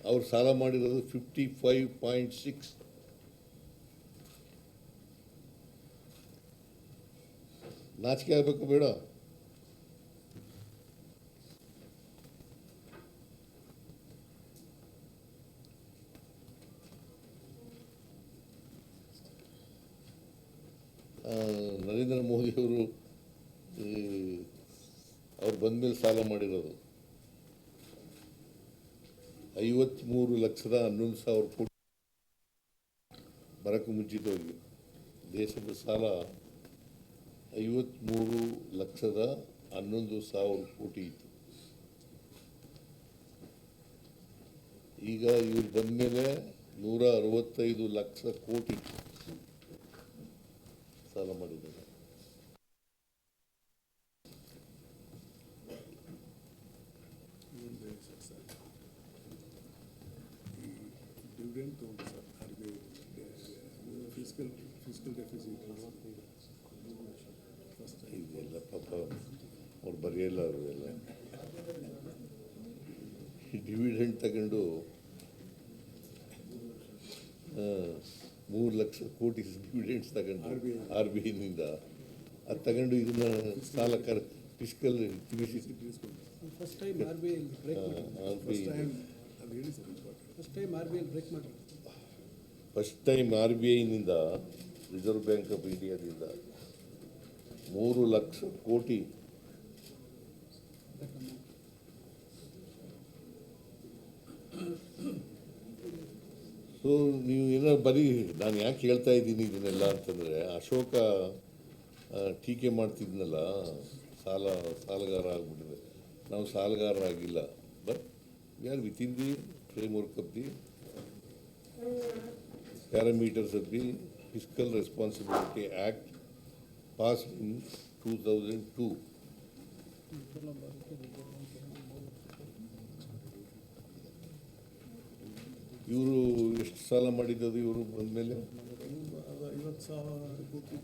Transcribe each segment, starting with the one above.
ಅವ್ರು ಸಾಲ ಮಾಡಿರೋದು 55.6. ನಾಚಿಕೆ ಆಗಬೇಕು ಬೇಡ? ನರೇಂದ್ರ ಮೋದಿಯವರು ಅವ್ರು ಬಂದಮೇಲೆ ಸಾಲ ಮಾಡಿರೋದು 53,11,000 ಕೋಟಿ. ಬರೋಕ್ಕೂ ಮುಂಚಿತವಾಗಿ ದೇಶದ ಸಾಲ 53,11,000 ಕೋಟಿ ಇತ್ತು. ಈಗ ಇವ್ರು ಬಂದಮೇಲೆ 165 ಲಕ್ಷ ಕೋಟಿ ಸಾಲ ಮಾಡಿದ್ದಾರೆ. ಇದೆಲ್ಲ ಪಾಪ ಅವ್ರು ಬರೆಯಲ್ಲ. ಅವರೆಲ್ಲ ಡಿವಿಡೆಂಡ್ ತಗೊಂಡು 3 ಲಕ್ಷ ಕೋಟಿ ಡಿವಿಡೆಂಡ್ಸ್ ತಗೊಂಡು RBIನಿಂದ ಅದು ತಗೊಂಡು ಇದನ್ನ ಸಾಲ ಫಿಸ್ಕಲ್ ಫಸ್ಟ್ ಟೈಮ್ RBIನಿಂದ ರಿಸರ್ವ್ ಬ್ಯಾಂಕ್ ಆಫ್ ಇಂಡಿಯಾದಿಂದ 3 ಲಕ್ಷ ಕೋಟಿ ಸೊ ನೀವು ಏನೋ ಬರೀ ನಾನು ಯಾಕೆ ಹೇಳ್ತಾ ಇದ್ದೀನಿ ಇದನ್ನೆಲ್ಲ ಅಂತಂದರೆ, ಅಶೋಕ ಟೀಕೆ ಮಾಡ್ತಿದ್ನಲ್ಲ, ಸಾಲಗಾರ ಆಗ್ಬಿಟ್ಟಿದೆ. ನಾವು ಸಾಲಗಾರರಾಗಿಲ್ಲ, but we are within the framework of the parameters of the fiscal responsibility act passed in 2002. ಇವರು ಎಷ್ಟು ಸಾಲ ಮಾಡಿದ್ದು ಇವರು ಬಂದಮೇಲೆ? 50,000 ಕೋಟಿ.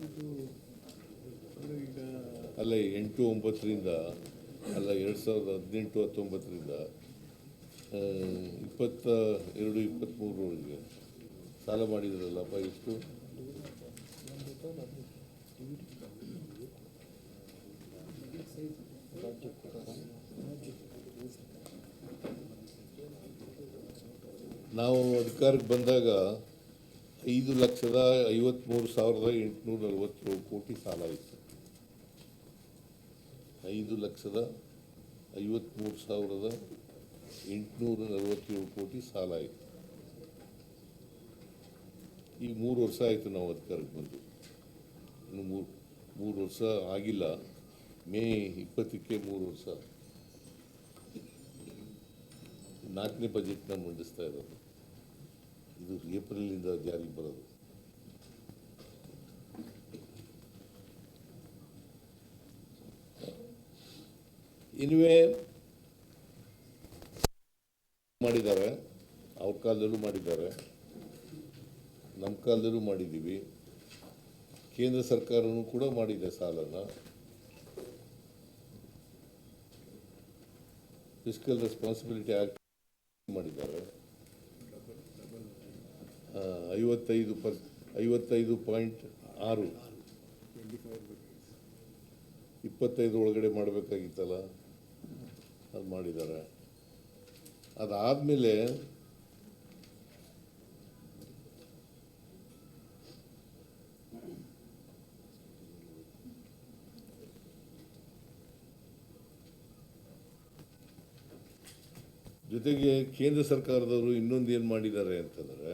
ಅಲ್ಲ 8-9ರಿಂದ ಅಲ್ಲ 2018-19ರಿಂದ 22-23ವರೆಗೆ ಸಾಲ ಮಾಡಿದ್ರಲ್ಲಪ್ಪ. ಎಷ್ಟು? ನಾವು ಅಧಿಕಾರಕ್ಕೆ ಬಂದಾಗ 5,53,847 ಕೋಟಿ ಸಾಲ ಇತ್ತು. 5,53,847 ಕೋಟಿ ಸಾಲ ಇತ್ತು. ಈಗ 3 ವರ್ಷ ಆಯಿತು ನಾವು ಅಧಿಕಾರಕ್ಕೆ ಬಂದು. ಇನ್ನು 3 ವರ್ಷ ಆಗಿಲ್ಲ. ಮೇ 20ಕ್ಕೆ 3 ವರ್ಷ. 4ನೇ ಬಜೆಟ್ನ ಮಂಡಿಸ್ತಾ ಇರೋದು. ಇದು ಏಪ್ರಿಲಿಂದ ಜಾರಿಗೆ ಬರೋದು. ಇನ್ವೇ ಮಾಡಿದ್ದಾರೆ, ಅವ್ರ ಕಾಲದಲ್ಲೂ ಮಾಡಿದ್ದಾರೆ, ನಮ್ಮ ಕಾಲದಲ್ಲೂ ಮಾಡಿದ್ದೀವಿ. ಕೇಂದ್ರ ಸರ್ಕಾರನೂ ಕೂಡ ಮಾಡಿದೆ ಸಾಲನ. ಫಿಸ್ಕಲ್ ರೆಸ್ಪಾನ್ಸಿಬಿಲಿಟಿ ಆ್ಯಕ್ಟ್ ಮಾಡಿದ್ದಾರೆ. 55.6 25 ಒಳಗಡೆ ಮಾಡಬೇಕಾಗಿತ್ತಲ್ಲ, ಅದು ಮಾಡಿದ್ದಾರೆ. ಅದಾದಮೇಲೆ ಜೊತೆಗೆ ಕೇಂದ್ರ ಸರ್ಕಾರದವರು ಇನ್ನೊಂದು ಏನು ಮಾಡಿದ್ದಾರೆ ಅಂತಂದರೆ,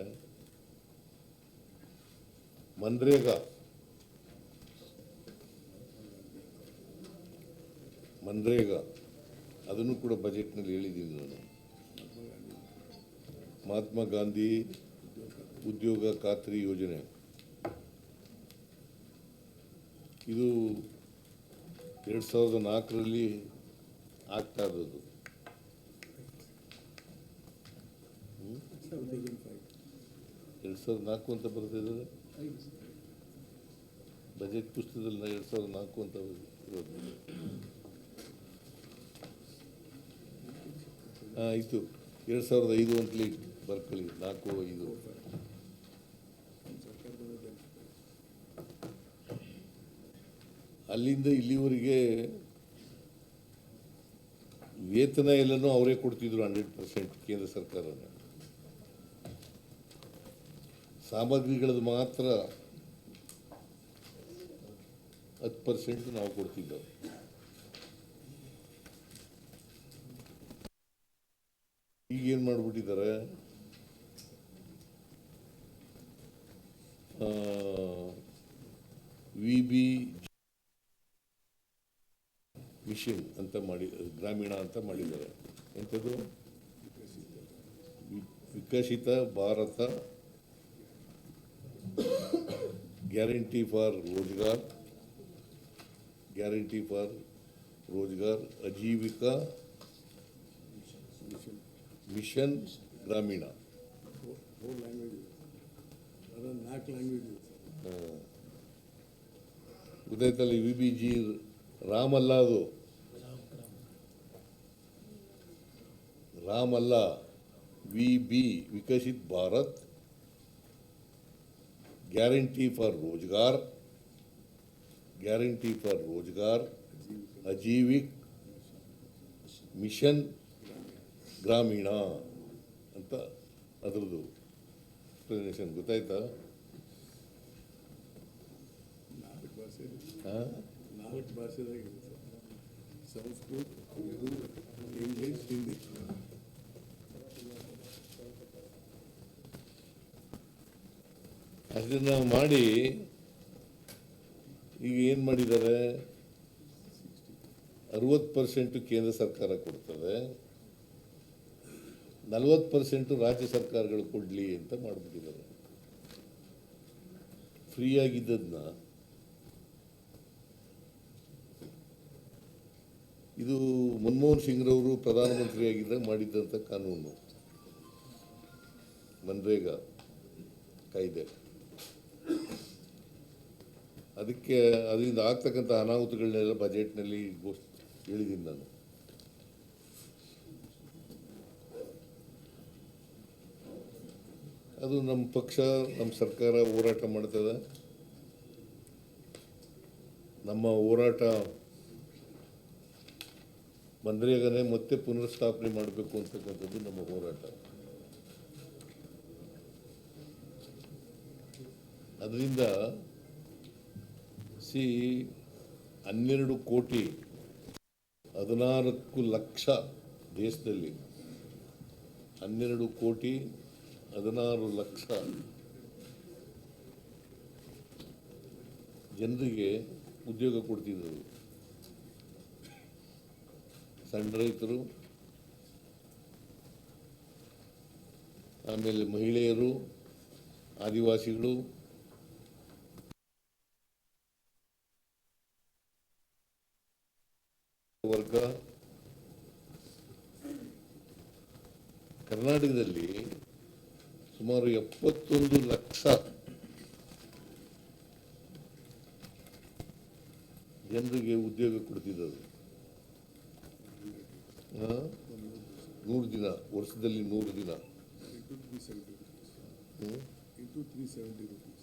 ಮನ್ರೇಗಾ ಅದನ್ನು ಕೂಡ ಬಜೆಟ್ನಲ್ಲಿ ಹೇಳಿದ್ದೀನಿ ನಾನು. ಮಹಾತ್ಮ ಗಾಂಧಿ ಉದ್ಯೋಗ ಖಾತ್ರಿ ಯೋಜನೆ, ಇದು 2004ರಲ್ಲಿ ಆಗ್ತಾ ಇರೋದು. 2004 ಅಂತ ಬರ್ತಿದ್ದಾರೆ ಬಜೆಟ್ ಪುಸ್ತಕದಲ್ಲಿ. 2004 ಅಂತ ಇರೋದು. ಆಯಿತು. 2005 ಅಂತಲೇ ಬರ್ಕೊಳ್ಳಿ, 4-5. ಅಲ್ಲಿಂದ ಇಲ್ಲಿವರೆಗೆ ವೇತನ ಎಲ್ಲನೂ ಅವರೇ ಕೊಡ್ತಿದ್ರು 100% ಕೇಂದ್ರ ಸರ್ಕಾರನೇ. ಸಾಮಗ್ರಿಗಳದ್ದು ಮಾತ್ರ 10% ನಾವು ಕೊಡ್ತಿದ್ದೆವು. ಈಗೇನು ಮಾಡಿಬಿಟ್ಟಿದ್ದಾರೆ, VB ಮಿಷನ್ ಅಂತ ಮಾಡಿ, ಗ್ರಾಮೀಣ ಅಂತ ಮಾಡಿದ್ದಾರೆ. ಎಂಥದ್ದು, Viksit Bharat guarantee for Rozgar, guarantee for Rozgar, Ajeevika mission Gramin. 4 language ಗೊತ್ತಾಯ್ತಲ್ಲ. VBG ರಾಮ್ ಅಲ್ಲ, ಅದು ರಾಮ್ ಅಲ್ಲ, VB Viksit Bharat guarantee for Rozgar, guarantee for Rozgar Ajeevika mission Gramin ಅಂತ ಅದರದ್ದು ಎಕ್ಸ್ಪ್ಲನೇಷನ್. ಗೊತ್ತಾಯ್ತಾ? ನಾಲ್ಕು ಭಾಷೆದಾಗಿದೆ ಸರ್, ಸಂಸ್ಕೃತ, ಉರ್ದು, ಇಂಗ್ಲೀಷ್, ಹಿಂದಿ. ಅದನ್ನು ಮಾಡಿ ಈಗ ಏನು ಮಾಡಿದ್ದಾರೆ, 60% ಕೇಂದ್ರ ಸರ್ಕಾರ ಕೊಡ್ತದೆ, 40% ರಾಜ್ಯ ಸರ್ಕಾರಗಳು ಕೊಡಲಿ ಅಂತ ಮಾಡಿಬಿಟ್ಟಿದ್ದಾರೆ. ಫ್ರೀಯಾಗಿದ್ದದನ್ನ ಇದು ಮನಮೋಹನ್ ಸಿಂಗ್ರವರು ಪ್ರಧಾನಮಂತ್ರಿಯಾಗಿದ್ದಾಗ ಮಾಡಿದ್ದಂಥ ಕಾನೂನು, ಮನ್ರೇಗಾ ಕಾಯ್ದೆ. ಅದಕ್ಕೆ ಅದರಿಂದ ಆಗ್ತಕ್ಕಂಥ ಅನಾಹುತಗಳನ್ನೆಲ್ಲ ಬಜೆಟ್ನಲ್ಲಿ ಹೇಳಿದ್ದೀನಿ ನಾನು. ಅದು ನಮ್ಮ ಪಕ್ಷ, ನಮ್ಮ ಸರ್ಕಾರ ಹೋರಾಟ ಮಾಡ್ತದೆ. ನಮ್ಮ ಹೋರಾಟ ಮನ್ರೇಗಾನೇ ಮತ್ತೆ ಪುನರ್ಸ್ಥಾಪನೆ ಮಾಡಬೇಕು ಅಂತಕ್ಕಂಥದ್ದು ನಮ್ಮ ಹೋರಾಟ. ಅದರಿಂದ 12 ಕೋಟಿ 14 ಲಕ್ಷ ದೇಶದಲ್ಲಿ 12 ಕೋಟಿ 16 ಲಕ್ಷ ಜನರಿಗೆ ಉದ್ಯೋಗ ಕೊಡ್ತಿದ್ದರು. ಸಣ್ಣ ರೈತರು, ಆಮೇಲೆ ಮಹಿಳೆಯರು, ಆದಿವಾಸಿಗಳು, ವರ್ಗ. ಕರ್ನಾಟಕದಲ್ಲಿ ಸುಮಾರು 71 ಲಕ್ಷ ಜನರಿಗೆ ಉದ್ಯೋಗ ಕೊಡ್ತಿದ್ದರು. 100 ದಿನ, ವರ್ಷದಲ್ಲಿ 100 ದಿನ. into 370 rupees.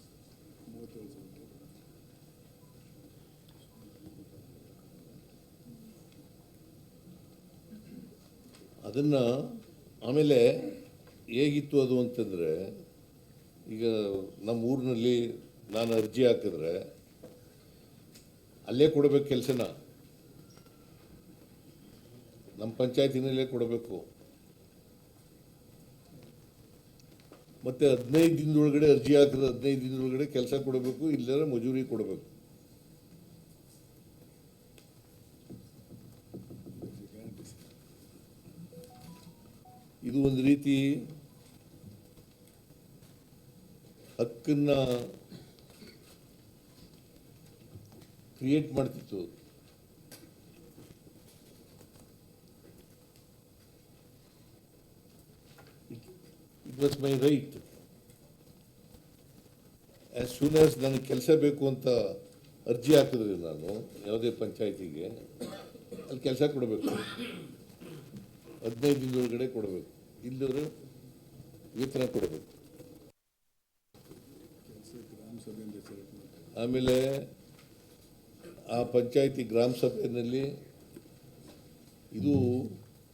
ಅದನ್ನು ಆಮೇಲೆ ಹೇಗಿತ್ತು ಅದು ಅಂತಂದರೆ, ಈಗ ನಮ್ಮ ಊರಿನಲ್ಲಿ ನಾನು ಅರ್ಜಿ ಹಾಕಿದ್ರೆ ಅಲ್ಲೇ ಕೊಡಬೇಕು ಕೆಲಸನ, ನಮ್ಮ ಪಂಚಾಯತಿನಲ್ಲೇ ಕೊಡಬೇಕು. ಮತ್ತು 15 ದಿನದೊಳಗಡೆ ಅರ್ಜಿ ಹಾಕಿದ್ರೆ 15 ದಿನದೊಳಗಡೆ ಕೆಲಸ ಕೊಡಬೇಕು, ಇಲ್ಲದ್ರೆ ಮಜೂರಿ ಕೊಡಬೇಕು. ಇದು ಒಂದು ರೀತಿ ಹಕ್ಕನ್ನು ಕ್ರಿಯೇಟ್ ಮಾಡ್ತಿತ್ತು. It was my right. As soon as ನನಗೆ ಕೆಲಸ ಬೇಕು ಅಂತ ಅರ್ಜಿ ಹಾಕಿದ್ರೆ ನಾನು ಯಾವುದೇ ಪಂಚಾಯತಿಗೆ, ಅಲ್ಲಿ ಕೆಲಸ ಕೊಡಬೇಕು, 15 ದಿನದೊಳಗಡೆ ಕೊಡಬೇಕು. ಇಲ್ಲವರು ವೇತನ ಕೊಡಬೇಕು. ಕೆಲಸ ಗ್ರಾಮ ಸಭೆಯಿಂದ ಸೆಲೆಕ್ಟ್ ಮಾಡ್ತಾರೆ. ಆಮೇಲೆ ಆ ಪಂಚಾಯತಿ ಗ್ರಾಮ ಸಭೆಯಲ್ಲಿ ಇದು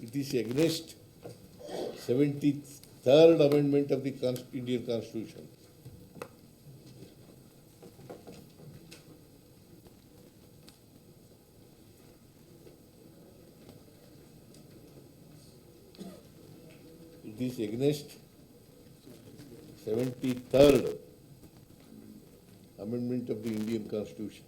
it is against 73rd amendment of the Indian constitution. It is against 73rd Amendment of the Indian Constitution.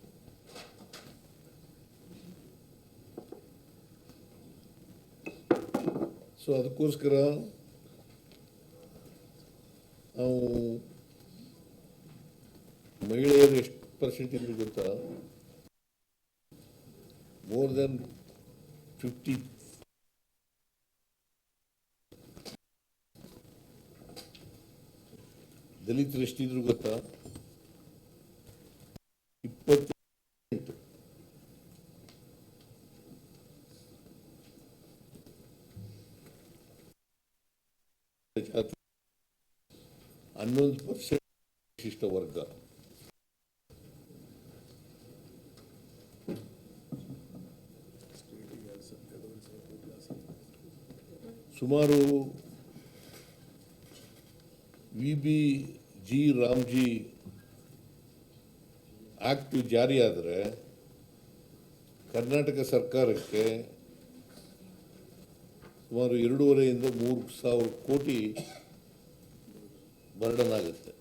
So ಅದಕ್ಕೋಸ್ಕರ ನಾವು ಮಹಿಳೆಯರು ಎಷ್ಟು ಪರ್ಸೆಂಟ್ ಇದ್ರು ಗೊತ್ತಾ? More than 50. ದಲಿತರು ಎಷ್ಟಿದ್ರು ಗೊತ್ತಾ? 20%. ಜಾತಿ 11% ವಿಶಿಷ್ಟ ವರ್ಗ. ಸ್ಟೇಟಿಗೆ ಕ್ಲಾಸ್ ಸುಮಾರು VBG ರಾಮ್ಜಿ ಆಕ್ಟ್ ಜಾರಿಯಾದರೆ ಕರ್ನಾಟಕ ಸರ್ಕಾರಕ್ಕೆ ಸುಮಾರು 2.5 ಇಂದ 3,000 ಕೋಟಿ ಬರ್ಡನ್ ಆಗುತ್ತೆ.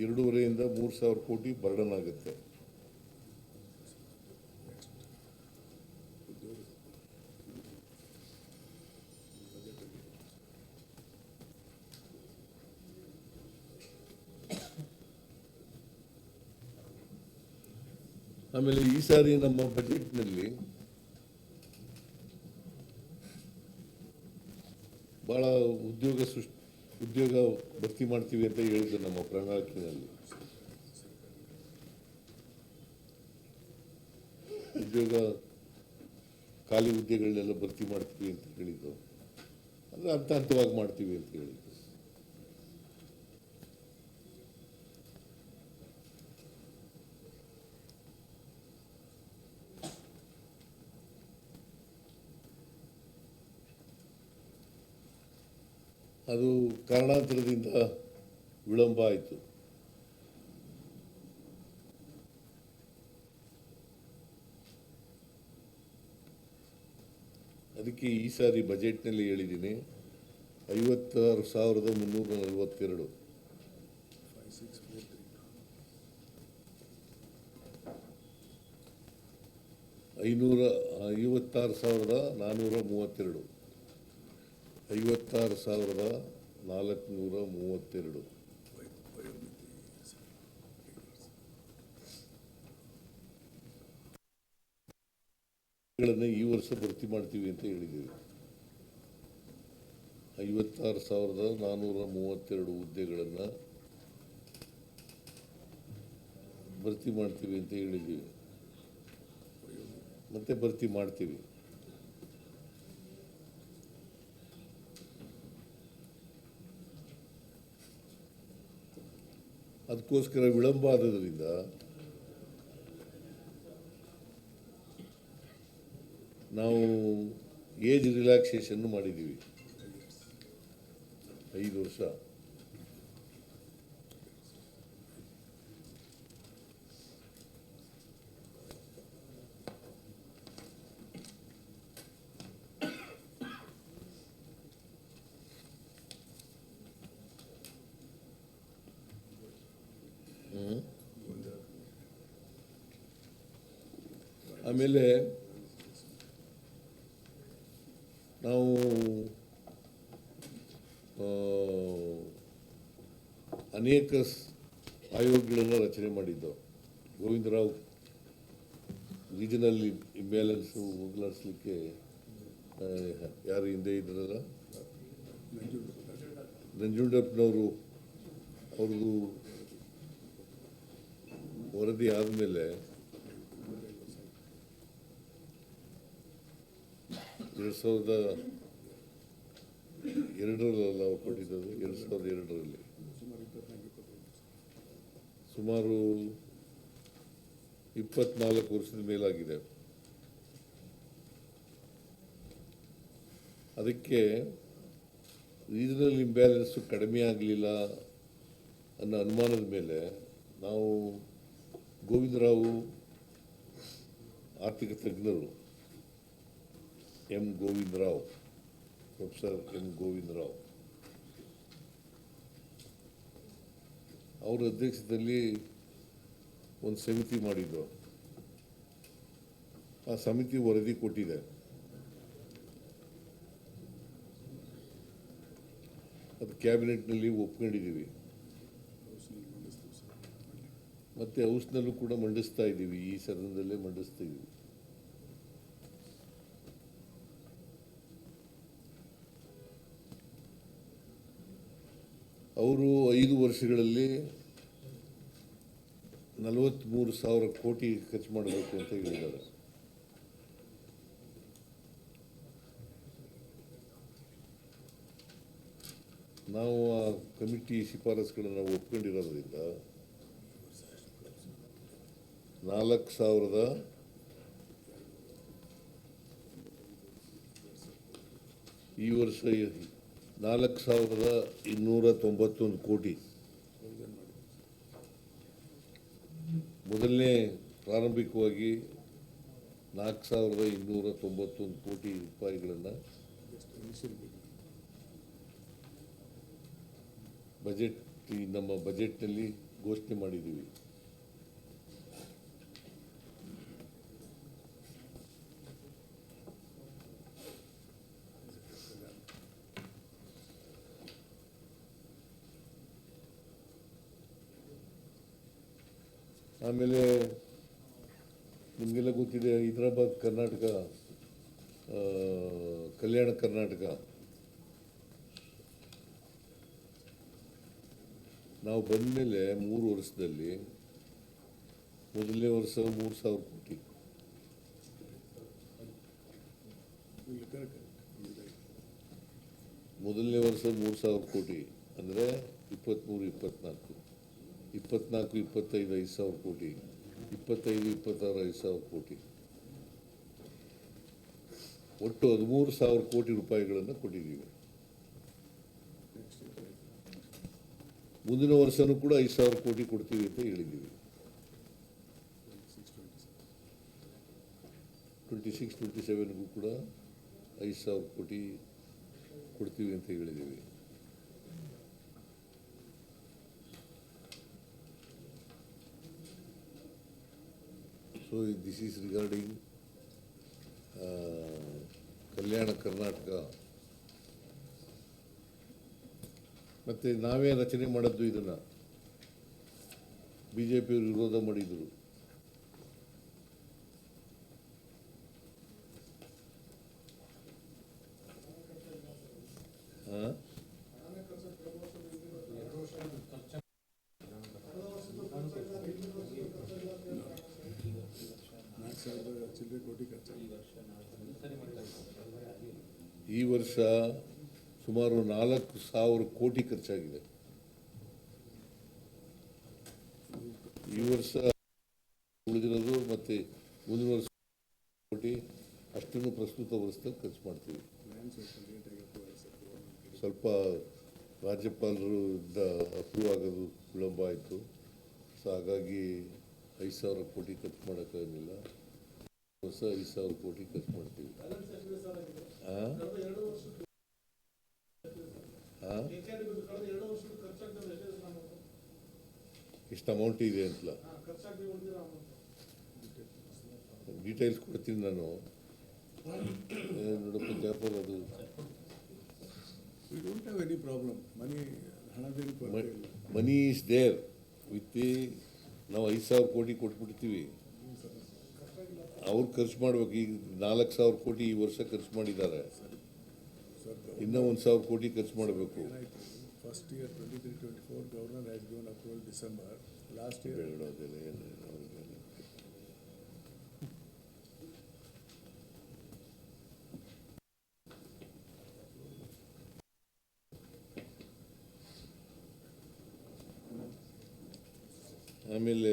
ಎರಡೂವರೆಯಿಂದ 3,000 ಕೋಟಿ ಬರ್ಡನ್ ಆಗುತ್ತೆ. ಆಮೇಲೆ ಈ ಸಾರಿ ನಮ್ಮ ಬಜೆಟ್ನಲ್ಲಿ ಬಹಳ ಉದ್ಯೋಗ ಭರ್ತಿ ಮಾಡ್ತೀವಿ ಅಂತ ಹೇಳಿದ್ರು ನಮ್ಮ ಪ್ರಣಾಳಿಕೆಯಲ್ಲಿ. ಖಾಲಿ ಹುದ್ದೆಗಳನ್ನೆಲ್ಲ ಭರ್ತಿ ಮಾಡ್ತೀವಿ ಅಂತ ಹೇಳಿದ್ದು, ಅಂದ್ರೆ ಹಂತ ಹಂತವಾಗಿ ಮಾಡ್ತೀವಿ ಅಂತ ಹೇಳಿದ್ದು. ಅದು ಕಾರಣಾಂತರದಿಂದ ವಿಳಂಬ ಆಯಿತು. ಅದಕ್ಕೆ ಈ ಸಾರಿ ಬಜೆಟ್ನಲ್ಲಿ ಹೇಳಿದ್ದೀನಿ 56,342 56,432 56,432 ಈ ವರ್ಷ ಭರ್ತಿ ಮಾಡ್ತೀವಿ ಅಂತ ಹೇಳಿದ್ದೀವಿ. 56,432 ಹುದ್ದೆಗಳನ್ನು ಭರ್ತಿ ಮಾಡ್ತೀವಿ ಅಂತ ಹೇಳಿದ್ದೀವಿ, ಮತ್ತೆ ಭರ್ತಿ ಮಾಡ್ತೀವಿ. ಅದಕ್ಕೋಸ್ಕರ ವಿಳಂಬ ಆದದ್ರಿಂದ ನಾವು ಏಜ್ ರಿಲ್ಯಾಕ್ಸೇಷನ್ ಮಾಡಿದ್ದೀವಿ 5 ವರ್ಷ. ಆಮೇಲೆ ನಾವು ಅನೇಕ ಆಯೋಗಗಳನ್ನು ರಚನೆ ಮಾಡಿದ್ದು. ಗೋವಿಂದರಾವ್ ರೀಜನಲ್ ಇಂಬ್ಯಾಲೆನ್ಸ್ ಹೋಗ್ಲಾಡಿಸ್ಲಿಕ್ಕೆ ಯಾರು ಹಿಂದೆ ಇದ್ರಲ್ಲ, ನಂಜುಂಡಪ್ಪನವರು, ಅವ್ರದ್ದು ವರದಿ ಆದಮೇಲೆ 2002ರಲ್ಲಿ ನಾವು ಕೊಟ್ಟಿದ್ದದು, 2002ರಲ್ಲಿ ಸುಮಾರು 24 ವರ್ಷದ ಮೇಲಾಗಿದೆ. ಅದಕ್ಕೆ ರೀಜನಲ್ ಇಂಬ್ಯಾಲೆನ್ಸು ಕಡಿಮೆ ಆಗಲಿಲ್ಲ ಅನ್ನೋ ಅನುಮಾನದ ಮೇಲೆ ನಾವು ಗೋವಿಂದರಾವು ಆರ್ಥಿಕ ತಜ್ಞರು ಪ್ರೊಫೆಸರ್ ಎಂ ಗೋವಿಂದರಾವ್ ಅವರ ಅಧ್ಯಕ್ಷತೆಯಲ್ಲಿ ಒಂದು ಸಮಿತಿ ಮಾಡಿದ್ದು. ಆ ಸಮಿತಿ ವರದಿ ಕೊಟ್ಟಿದೆ. ಅದು ಕ್ಯಾಬಿನೆಟ್ನಲ್ಲಿ ಒಪ್ಕೊಂಡಿದ್ದೀವಿ, ಮತ್ತೆ ಹೌಸ್ನಲ್ಲೂ ಕೂಡ ಮಂಡಿಸ್ತಾ ಇದ್ದೀವಿ, ಈ ಸದನದಲ್ಲೇ ಮಂಡಿಸ್ತಾ ಇದ್ದೀವಿ. ಅವರು 5 ವರ್ಷಗಳಲ್ಲಿ 43,000 ಕೋಟಿ ಖರ್ಚು ಮಾಡಬೇಕು ಅಂತ ಹೇಳಿದ್ದಾರೆ. ನಾವು ಆ ಕಮಿಟಿ ಶಿಫಾರಸುಗಳನ್ನು ಒಪ್ಕೊಂಡಿರೋದ್ರಿಂದ 4,000 ಈ ವರ್ಷ 4,291 ಕೋಟಿ. ಮೊದಲನೇ ಪ್ರಾರಂಭಿಕವಾಗಿ 4,291 ಕೋಟಿ ರೂಪಾಯಿಗಳನ್ನು ನಮ್ಮ ಬಜೆಟ್ನಲ್ಲಿ ಘೋಷಣೆ ಮಾಡಿದ್ದೀವಿ. ಆಮೇಲೆ ನಿಮಗೆಲ್ಲ ಗೊತ್ತಿದೆ, ಹೈದರಾಬಾದ್ ಕರ್ನಾಟಕ, ಕಲ್ಯಾಣ ಕರ್ನಾಟಕ ನಾವು ಬಂದ ಮೇಲೆ 3 ವರ್ಷದಲ್ಲಿ ಮೊದಲನೇ ವರ್ಷ 3,000 ಕೋಟಿ, ಮೊದಲನೇ ವರ್ಷ 3,000 ಕೋಟಿ ಅಂದರೆ 23, 24, 25 5,000 ಕೋಟಿ, 25, 26 5,000 ಕೋಟಿ, ಒಟ್ಟು 13,000 ಕೋಟಿ ರೂಪಾಯಿಗಳನ್ನು ಕೊಟ್ಟಿದ್ದೀವಿ. ಮುಂದಿನ ವರ್ಷನೂ ಕೂಡ 5,000 ಕೋಟಿ ಕೊಡ್ತೀವಿ ಅಂತ ಹೇಳಿದ್ದೀವಿ. 26, 27ಗೂ ಕೂಡ 5,000 ಕೋಟಿ ಕೊಡ್ತೀವಿ ಅಂತ ಹೇಳಿದ್ದೀವಿ. So this is regarding Kalyana Karnataka. ಮತ್ತು ನಾವೇ ರಚನೆ ಮಾಡಿದ್ದು ಇದನ್ನು, BJPಯವರು ವಿರೋಧ ಮಾಡಿದರು. ಈ ವರ್ಷ ಸುಮಾರು 4,000 ಕೋಟಿ ಖರ್ಚಾಗಿದೆ. ಈ ವರ್ಷ ಉಳಿದಿರೋದು ಮತ್ತು ಮುಂದಿನ ವರ್ಷ ಕೋಟಿ ಅಷ್ಟನ್ನು ಪ್ರಸ್ತುತ ವರ್ಷದಲ್ಲಿ ಖರ್ಚು ಮಾಡ್ತೀವಿ. ಸ್ವಲ್ಪ ರಾಜ್ಯಪಾಲರು ಅಪ್ರೂವ್ ಆಗೋದು ವಿಳಂಬ ಆಯಿತು. ಸೊ ಹಾಗಾಗಿ 5,000 ಕೋಟಿ ಖರ್ಚು ಮಾಡೋಕ್ಕಾಗಲಿಲ್ಲ. ವರ್ಷ 5,000 ಕೋಟಿ ಖರ್ಚು ಮಾಡ್ತೀವಿ. ಎಷ್ಟು ಅಮೌಂಟ್ ಇದೆ ಅಂತಲ್ಲ ಡೀಟೇಲ್ಸ್ ಕೊಡ್ತೀನಿ ನಾನು. ನೋಡಪ್ಪ ಜಾಫರ್, ಅದು ಮನಿ ಈಸ್ ದೇರ್ ವಿತ್ ನಾವು 5,000 ಕೋಟಿ ಕೊಟ್ಬಿಡ್ತೀವಿ. ಅವ್ರು ಖರ್ಚು ಮಾಡ್ಬೇಕು. ಈಗ 4,000 ಕೋಟಿ ಈ ವರ್ಷ ಖರ್ಚು ಮಾಡಿದ್ದಾರೆ, ಇನ್ನೂ 1,000 ಕೋಟಿ ಖರ್ಚು ಮಾಡಬೇಕು. First year 23-24 governor has given approval December. Last year ಬೇಡೋದಿಲ್ಲ ಏನು ಆಮೇಲೆ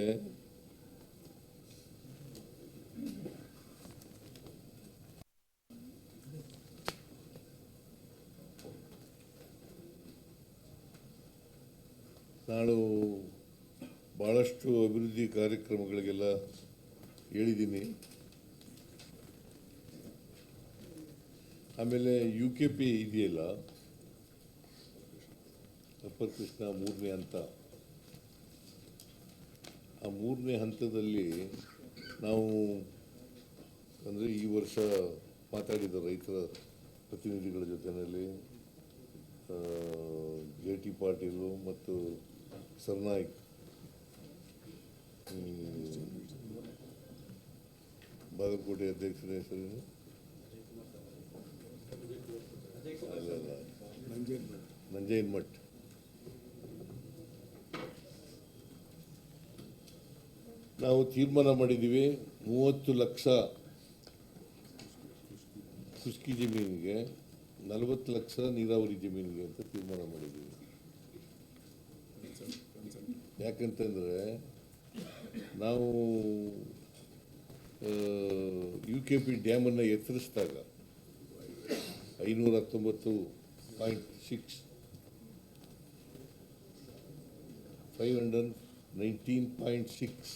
ನಾನು ಭಾಳಷ್ಟು ಅಭಿವೃದ್ಧಿ ಕಾರ್ಯಕ್ರಮಗಳಿಗೆಲ್ಲ ಹೇಳಿದ್ದೀನಿ. ಆಮೇಲೆ UKP ಇದೆಯಲ್ಲ, ಅಪ್ಪರ್ ಕೃಷ್ಣ 3ನೇ ಹಂತ, ಆ 3ನೇ ಹಂತದಲ್ಲಿ ನಾವು ಅಂದರೆ ಈ ವರ್ಷ ಮಾತಾಡಿದ ರೈತರ ಪ್ರತಿನಿಧಿಗಳ ಜೊತೆಯಲ್ಲಿ JT ಪಾಟೀಲು ಮತ್ತು ಸರ್ನಾಯ್ಕ್ ಬಾಗಲಕೋಟೆ ಅಧ್ಯಕ್ಷರ ಹೆಸರೇನು ಅಲ್ಲ ನಂಜಯ್ಯನ ಮಠ್, ನಾವು ತೀರ್ಮಾನ ಮಾಡಿದ್ದೀವಿ 30 ಲಕ್ಷ ಖುಷ್ಕಿ ಜಮೀನಿಗೆ, 40 ಲಕ್ಷ ನೀರಾವರಿ ಜಮೀನಿಗೆ ಅಂತ ತೀರ್ಮಾನ ಮಾಡಿದ್ದೀವಿ. ಯಾಕಂತಂದರೆ ನಾವು UKP ಡ್ಯಾಮನ್ನು ಎತ್ತರಿಸಿದಾಗ 519.6 519.6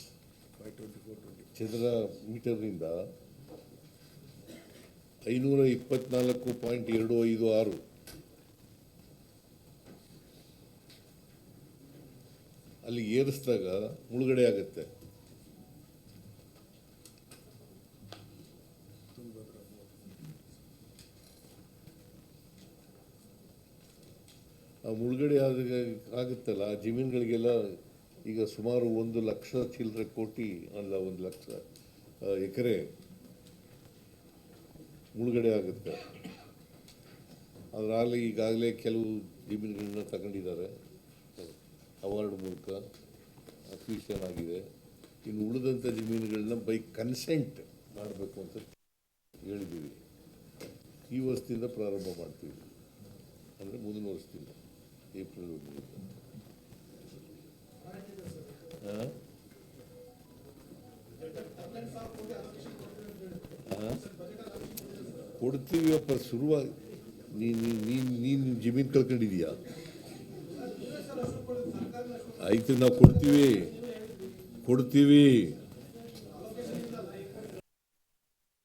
ಚದರ ಮೀಟರ್ನಿಂದ 524.256 ಅಲ್ಲಿ ಏರಿಸಿದಾಗ ಮುಳುಗಡೆ ಆಗುತ್ತೆ. ಆ ಮುಳುಗಡೆ ಆಗುತ್ತಲ್ಲ, ಆ ಜಮೀನುಗಳಿಗೆಲ್ಲ ಈಗ ಸುಮಾರು 1 ಲಕ್ಷ ಚಿಲ್ಲರೆ ಕೋಟಿ ಅಲ್ಲ 1 ಲಕ್ಷ ಎಕರೆ ಮುಳುಗಡೆ ಆಗುತ್ತೆ. ಅದರಲ್ಲಿ ಈಗಾಗಲೇ ಕೆಲವು ಜಮೀನುಗಳನ್ನ ತಗೊಂಡಿದ್ದಾರೆ, ಅವಾರ್ಡ್ ಮೂಲಕ ಅಕ್ವಿಷನ್ ಆಗಿದೆ. ಇನ್ನು ಉಳಿದಂಥ ಜಮೀನುಗಳನ್ನ ಬೈ ಕನ್ಸೆಂಟ್ ಮಾಡಬೇಕು ಅಂತ ಹೇಳಿದ್ದೀವಿ. ಈ ವರ್ಷದಿಂದ ಪ್ರಾರಂಭ ಮಾಡ್ತೀವಿ, ಅಂದರೆ ಮುಂದಿನ ವರ್ಷದಿಂದ ಏಪ್ರಿಲ್ 1. ಕೊಡ್ತೀವಿಯಪ್ಪ, ಶುರುವಾಗಿ ನೀನು ಜಮೀನು ಕಳ್ಕೊಂಡಿದೀಯಾ? ಆಯ್ತು, ನಾವು ಕೊಡ್ತೀವಿ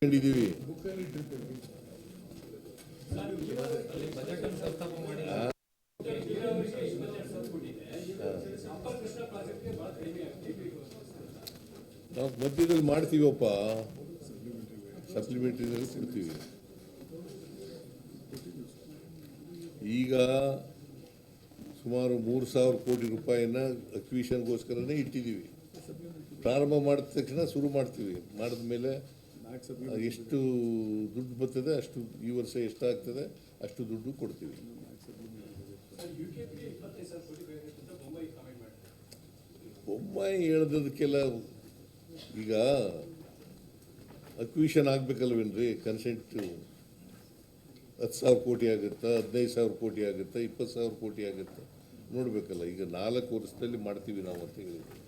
ಕಂಡಿದ್ದೀವಿ. ನಾವು ಮಧ್ಯದಲ್ಲಿ ಮಾಡ್ತೀವಪ್ಪ, ಸಪ್ಲಿಮೆಂಟ್ರಿನಲ್ಲಿ ಕೊಡ್ತೀವಿ. ಈಗ ಸುಮಾರು 3,000 ಕೋಟಿ ರೂಪಾಯಿನ ಅಕ್ವಿಷನ್ಗೋಸ್ಕರನೇ ಇಟ್ಟಿದ್ದೀವಿ. ಪ್ರಾರಂಭ ಮಾಡಿದ ತಕ್ಷಣ ಶುರು ಮಾಡ್ತೀವಿ. ಮಾಡಿದ ಮೇಲೆ ಎಷ್ಟು ದುಡ್ಡು ಬರ್ತದೆ ಅಷ್ಟು, ಈ ವರ್ಷ ಎಷ್ಟಾಗ್ತದೆ ಅಷ್ಟು ದುಡ್ಡು ಕೊಡ್ತೀವಿ. ಬೊಮ್ಮಾಯಿ ಹೇಳ್ದದಕ್ಕೆಲ್ಲ ಈಗ ಅಕ್ವಿಷನ್ ಆಗಬೇಕಲ್ವೇನ್ರಿ? ಕನ್ಸೆಂಟು 10,000 ಕೋಟಿ ಆಗುತ್ತಾ, 15,000 ಕೋಟಿ ಆಗುತ್ತಾ, 20,000 ಕೋಟಿ ಆಗುತ್ತಾ ನೋಡಬೇಕಲ್ಲ. ಈಗ 4 ವರ್ಷದಲ್ಲಿ ಮಾಡ್ತೀವಿ ನಾವು ಅಂತ ಹೇಳಿದ್ವಿ,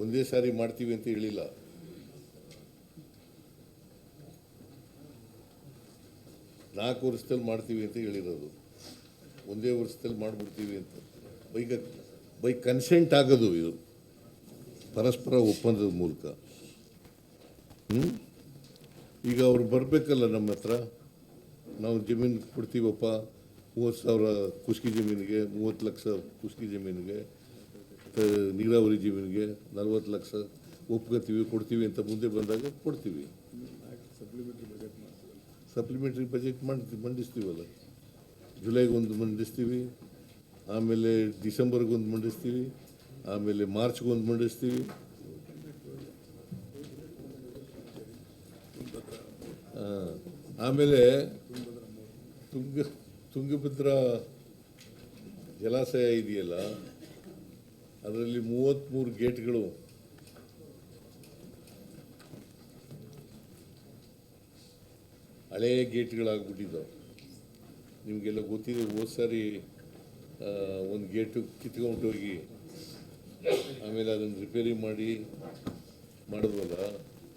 ಒಂದೇ ಸಾರಿ ಮಾಡ್ತೀವಿ ಅಂತ ಹೇಳಿಲ್ಲ. ನಾಲ್ಕು ವರ್ಷದಲ್ಲಿ ಮಾಡ್ತೀವಿ ಅಂತ ಹೇಳಿರೋದು, ಒಂದೇ ವರ್ಷದಲ್ಲಿ ಮಾಡಿಬಿಡ್ತೀವಿ ಅಂತ. ಈಗ ಬೈ ಕನ್ಸೆಂಟ್ ಆಗೋದು ಇದು, ಪರಸ್ಪರ ಒಪ್ಪಂದದ ಮೂಲಕ. ಈಗ ಅವ್ರು ಬರಬೇಕಲ್ಲ ನಮ್ಮ ಹತ್ರ, ನಾವು ಜಮೀನು ಕೊಡ್ತೀವಪ್ಪ 30,000 ಖುಷ್ಕಿ ಜಮೀನಿಗೆ, 30 ಲಕ್ಷ ಖುಷ್ಕಿ ಜಮೀನಿಗೆ, ನೀರಾವರಿ ಜಮೀನಿಗೆ 40 ಲಕ್ಷ ಒಪ್ಕೋತೀವಿ, ಕೊಡ್ತೀವಿ ಅಂತ ಮುಂದೆ ಬಂದಾಗ ಕೊಡ್ತೀವಿ. ಸಪ್ಲಿಮೆಂಟ್ರಿ ಬಜೆಟ್ ಮಂಡಿಸ್ತೀವಲ್ಲ, ಜುಲೈಗೊಂದು ಮಂಡಿಸ್ತೀವಿ, ಆಮೇಲೆ ಡಿಸೆಂಬರ್ಗೊಂದು ಮಂಡಿಸ್ತೀವಿ, ಆಮೇಲೆ ಮಾರ್ಚ್ಗೊಂದು ಮಂಡಿಸ್ತೀವಿ. ಆಮೇಲೆ ತುಂಗಭದ್ರಾ ಜಲಾಶಯ ಇದೆಯಲ್ಲ, ಅದರಲ್ಲಿ 33 ಗೇಟ್ಗಳು ಹಳೆಯ ಗೇಟ್ಗಳಾಗ್ಬಿಟ್ಟಿದ್ದಾವೆ. ನಿಮಗೆಲ್ಲ ಗೊತ್ತಿದೆ, ಹೋದ ಸಾರಿ ಒಂದು ಗೇಟು ಕಿತ್ಕೊಂಡು ಹೋಗಿ ಆಮೇಲೆ ಅದನ್ನು ರಿಪೇರಿ ಮಾಡಿದ್ವಲ್ಲ,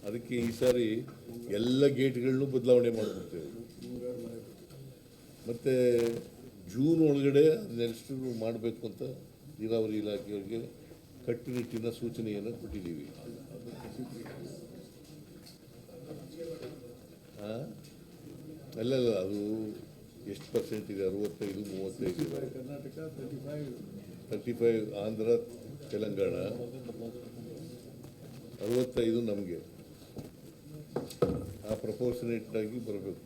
ಅದಕ್ಕೆ ಈ ಸಾರಿ ಎಲ್ಲ ಗೇಟ್ಗಳನ್ನೂ ಬದಲಾವಣೆ ಮಾಡಿಬಿಡ್ತೇವೆ. ಮತ್ತು ಜೂನ್ ಒಳಗಡೆ ಅದನ್ನೆಷ್ಟು ಮಾಡಬೇಕು ಅಂತ ನೀರಾವರಿ ಇಲಾಖೆಯವರಿಗೆ ಕಟ್ಟುನಿಟ್ಟಿನ ಸೂಚನೆಯನ್ನು ಕೊಟ್ಟಿದ್ದೀವಿ. ಅಲ್ಲ, ಅದು ಎಷ್ಟು ಪರ್ಸೆಂಟ್ ಇದೆ? 65, 35 ಇದೆ. ಕರ್ನಾಟಕ 35 ಆಂಧ್ರ, ತೆಲಂಗಾಣ, 65 ನಮಗೆ. ಆ ಪ್ರಪೋರ್ಷನೇಟ್ ಆಗಿ ಬರಬೇಕು.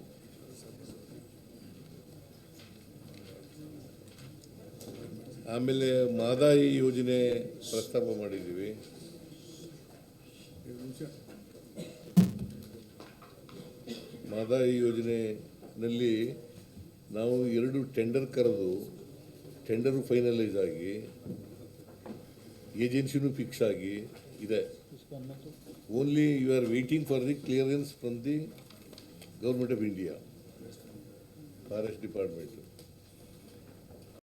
ಆಮೇಲೆ ಮಾದಾಯಿ ಯೋಜನೆ ಪ್ರಸ್ತಾಪ ಮಾಡಿದ್ದೀವಿ. ಮಾದಾಯಿ ಯೋಜನೆಯಲ್ಲಿ ನಾವು 2 ಟೆಂಡರ್ ಕರೆದು, ಟೆಂಡರು ಫೈನಲೈಸ್ ಆಗಿ ಏಜೆನ್ಸಿನೂ ಫಿಕ್ಸ್ ಆಗಿ ಇದೆ. Only you are waiting for the clearance from the government of India, forest department.